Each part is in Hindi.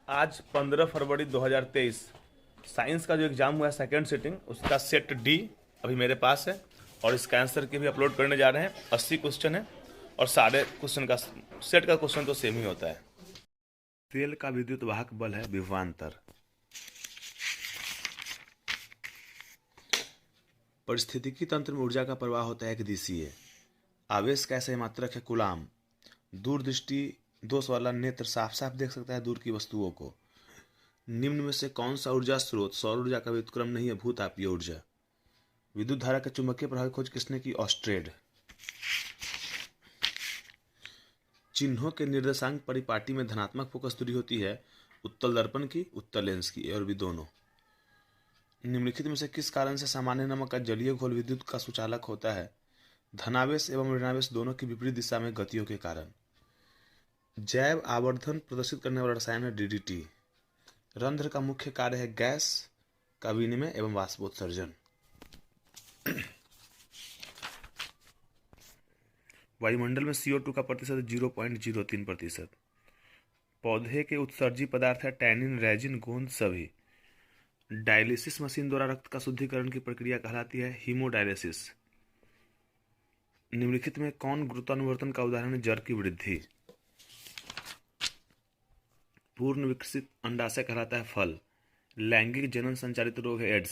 आज 15 फरवरी 2023 साइंस का जो एग्ज़ाम हुआ है सेकेंड सिटिंग उसका सेट डी अभी मेरे पास है और इसका आंसर के भी अपलोड करने जा रहे हैं। 80 क्वेश्चन है और सारे क्वेश्चन का सेट का क्वेश्चन तो सेम ही होता है। तेल का विद्युत वाहक बल है विभवांतर। परिस्थितिकी तंत्र में ऊर्जा का प्रवाह होता है एक दिशीय। आवेश का ऐसा मात्रक है कूलाम। दूरदृष्टि दोष वाला नेत्र साफ साफ देख सकता है दूर की वस्तुओं को। निम्न में से कौन सा ऊर्जा स्रोत सौर ऊर्जा का व्युत्क्रम नहीं है भूतापीय ऊर्जा। विद्युत धारा के चुंबकीय प्रभाव की खोज किसने की ऑस्ट्रेड। चिन्हों के निर्देशांक परिपाटी में धनात्मक फोकस दूरी होती है उत्तल दर्पण की उत्तल लेंस की और भी दोनों। निम्नलिखित में से किस कारण से सामान्य नमक का जलीय घोल विद्युत का सुचालक होता है। धनावेश एवं ऋणावेश दोनों की विपरीत दिशा में गतियों के कारण। जैव आवर्धन प्रदर्शित करने वाला रसायन है डीडीटी। रंध्र का मुख्य कार्य है गैस का विनिमय एवं वाष्पोत्सर्जन। वायुमंडल में CO2 का प्रतिशत 0.03%। पौधे के उत्सर्जी पदार्थ है टैनिन रेजिन गोंद सभी। डायलिसिस मशीन द्वारा रक्त का शुद्धिकरण की प्रक्रिया कहलाती है हीमोडायलिसिस। निम्नलिखित में कौन गुरुत्वानुवर्तन का उदाहरण है जड़ की वृद्धि। पूर्ण विकसित अंडाशय कहलाता है फल। लैंगिक जनन संचालित रोग है एड्स।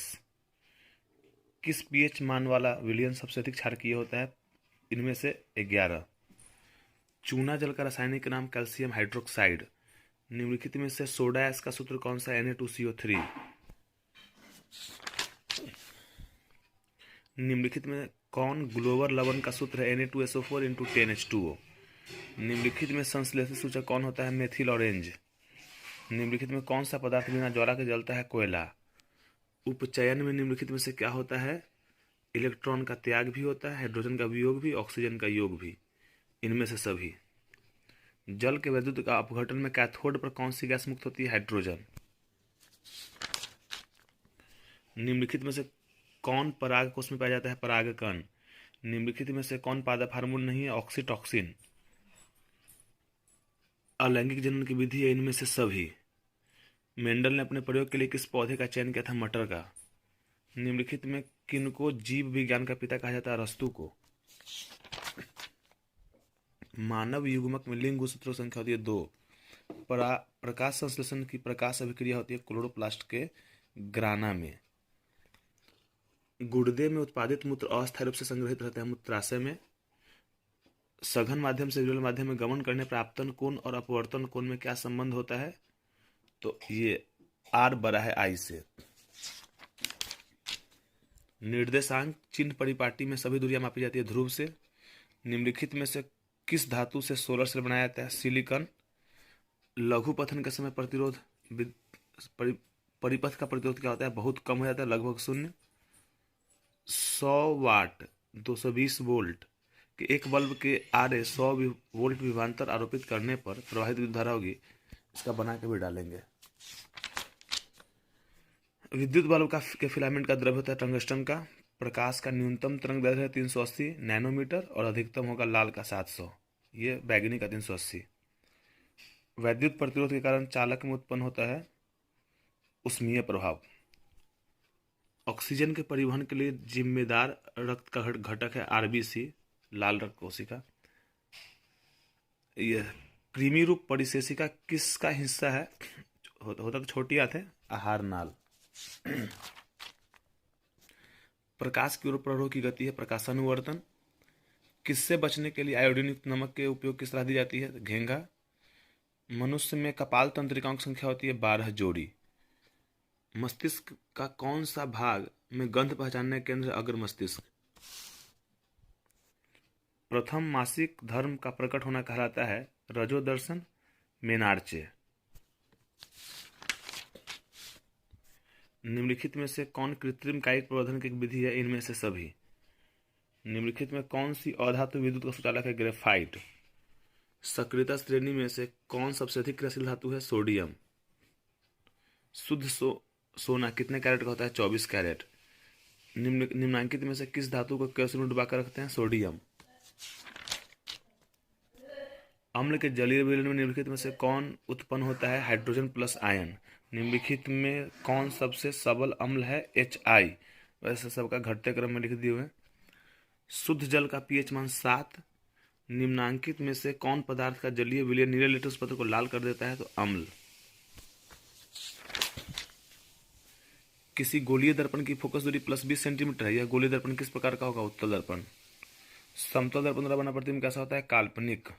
किस पीएच मान वाला विलयन सबसे अधिक क्षारकीय होता है इनमें से 11। चूना जल का रासायनिक नाम कैल्शियम हाइड्रोक्साइड। निम्नलिखित में से सोडा ऐश का सूत्र कौन सा Na2CO3। निम्नलिखित में कौन ग्लोबर लवण का सूत्र है Na2SO4 × 10H2O। निम्नलिखित में संश्लेषित सूचक कौन होता है मेथिल ऑरेंज। निम्नलिखित में कौन सा पदार्थ बिना ज्वाला के जलता है कोयला। उपचयन में निम्नलिखित में से क्या होता है इलेक्ट्रॉन का त्याग भी होता है हाइड्रोजन का वियोग भी ऑक्सीजन का योग भी। इनमें से सभी। जल के वैद्युत का अपघटन में कैथोड पर कौन सी गैस मुक्त होती है हाइड्रोजन। निम्नलिखित में से कौन पराग कोष में पाया जाता है परागकण। निम्नलिखित में से कौन पादप हार्मोन नहीं है ऑक्सीटॉक्सिन। अलैंगिक जनन की विधि है इनमें से सभी। मेंडल ने अपने प्रयोग के लिए किस पौधे का चयन किया था मटर का। निम्नलिखित में किनको जीव विज्ञान का पिता कहा जाता है अरस्तु को। मानव युग्मक में लिंग गुणसूत्रों की संख्या होती है 2। प्रकाश संश्लेषण की प्रकाश अभिक्रिया होती है क्लोरोप्लास्ट के ग्राना में। गुर्दे में उत्पादित मूत्र अस्थायी रूप से संग्रहित रहता है मूत्राशय में। सघन माध्यम से विरल माध्यम में गमन करने पर आपतन कोण और अपवर्तन कोण में क्या संबंध होता है तो ये R बड़ा है I से। निर्देशांक चिन्ह परिपाटी में सभी दूरियां मापी जाती है ध्रुव से। निम्नलिखित में से किस धातु से सोलर सेल बनाया जाता है सिलिकॉन। लघु पथन के समय प्रतिरोध परिपथ का प्रतिरोध क्या होता है बहुत कम हो जाता है लगभग 0। 100 वाट 220 वोल्ट के एक बल्ब के आरे 100 वोल्ट विभवांतर आरोपित करने पर प्रवाहित विद्युत धारा होगी। इसका बना के भी डालेंगे। विद्युत बल्ब के फिलामेंट का द्रव्य होता है टंगस्टन का। प्रकाश का न्यूनतम तरंग दैर्घ्य है 380 नैनोमीटर और अधिकतम होगा लाल का 700। ये बैगनी का 380। वैद्युत प्रतिरोध के कारण चालक में उत्पन्न होता है उष्मीय प्रभाव। ऑक्सीजन के परिवहन के लिए जिम्मेदार रक्त का घटक है RBC लाल रक्त कोशिका। यह कृमि रूप परिशेषिका किसका हिस्सा है होता तो छोटी आंत है आहार नाल। प्रकाश की ओर प्रवाह की गति है प्रकाशानुवर्तन। किससे बचने के लिए आयोडीन युक्त नमक के उपयोग की सलाह दी जाती है घेंघा। मनुष्य में कपाल तंत्रिकाओं की संख्या होती है 12 जोड़ी। मस्तिष्क का कौन सा भाग में गंध पहचानने के केंद्र अग्र मस्तिष्क। प्रथम मासिक धर्म का प्रकट होना कहलाता है रजोदर्शन मेनार्चे। निम्नलिखित में से कौन कृत्रिम कायिक प्रवर्धन की विधि है इनमें से सभी। निम्नलिखित में कौन सी अधातु विद्युत का सुचालक है ग्रेफाइट। सक्रियता श्रेणी में से कौन सबसे अधिक क्रियाशील धातु है सोडियम। शुद्ध सोना कितने कैरेट का होता है 24 कैरेट। निम्नांकित में से किस धातु को केरोसिन में डुबाकर रखते हैं सोडियम। अम्ल के जलीय विलयन में निम्नलिखित में से कौन उत्पन्न होता है? Hydrogen plus ion. निम्नलिखित में कौन सबसे सबल अम्ल है? HI। वैसे सबका घटते क्रम में लिख दिए हुए। शुद्ध जल का pH मान 7। निम्नांकित में से कौन पदार्थ का जलीय विलयन नीले लिटमस पत्र को लाल कर देता है? तो अम्ल। किसी गोलीय दर्पण की फोकस दूरी +20 सेंटीमीटर है। यह गोलीय दर्पण किस प्रकार का होगा? उत्तल दर्पण। समतल दर्पण द्वारा बना प्रतिबिंब कैसा होता है? काल्पनिक।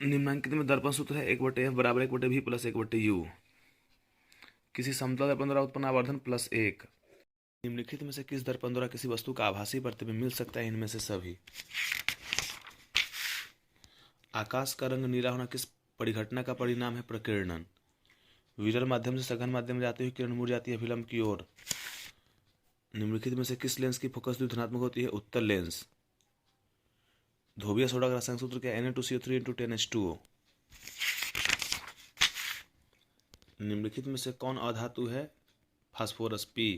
निम्नांकित में दर्पण सूत्र है 1/f बराबर 1/v प्लस 1/u। किसी समतल दर्पण द्वारा उत्पन्न आवर्धन +1। निम्नलिखित में से किस दर्पण द्वारा किसी वस्तु का आभासी प्रतिबिंब मिल सकता है? इनमें से सभी। आकाश का रंग नीला होना किस परिघटना का परिणाम है? प्रकीर्णन। विरल माध्यम से सघन माध्यम में जाती हुई किरण मुड़ जाती है फिल्म की ओर। निम्नलिखित में से किस लेंस की फोकस दूरी धनात्मक होती है? उत्तल लेंस। धोबिया सोडा का रासायनिक सूत्र क्या है? Na2CO3 × 10H2O। निम्नलिखित में से कौन अधातु है? Phosphorus P।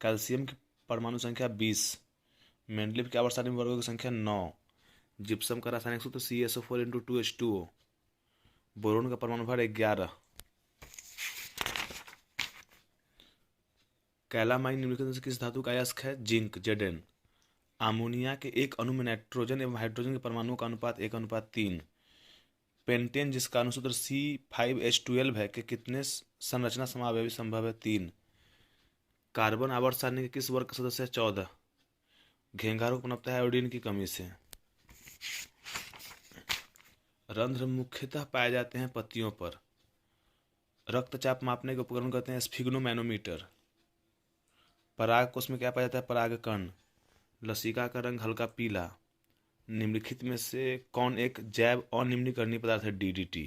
कैल्शियम की परमाणु संख्या 20। मेंडलीव के आवर्त सारणी में वर्गों की संख्या 9। जिप्सम का रासायनिक सूत्र CaSO4 × 2H2O। बोरोन का परमाणु भार 11। कैलामाइन निम्नलिखित में से किस धातु का अयस्क है? Zinc Zn। अमोनिया के एक अणु में नाइट्रोजन एवं हाइड्रोजन के परमाणुओं का अनुपात 1:3। पेंटेन जिसका अणुसूत्र C5H12 है के कितने संरचना समावयवी संभव है? 3। कार्बन आवर्त सारणी के किस वर्ग का सदस्य है? 14। घेंघा रोग पनपता है आयोडीन की कमी से। रंध्र मुख्यतः पाए जाते हैं पत्तियों पर। रक्तचाप मापने के उपकरण कहते हैं स्फिग्नोमैनोमीटर। पराग कोश में क्या पाया जाता है? परागकण। लसिका का रंग हल्का पीला। निम्नलिखित में से कौन एक जैव अनिम्नीकरणीय पदार्थ है? DDT।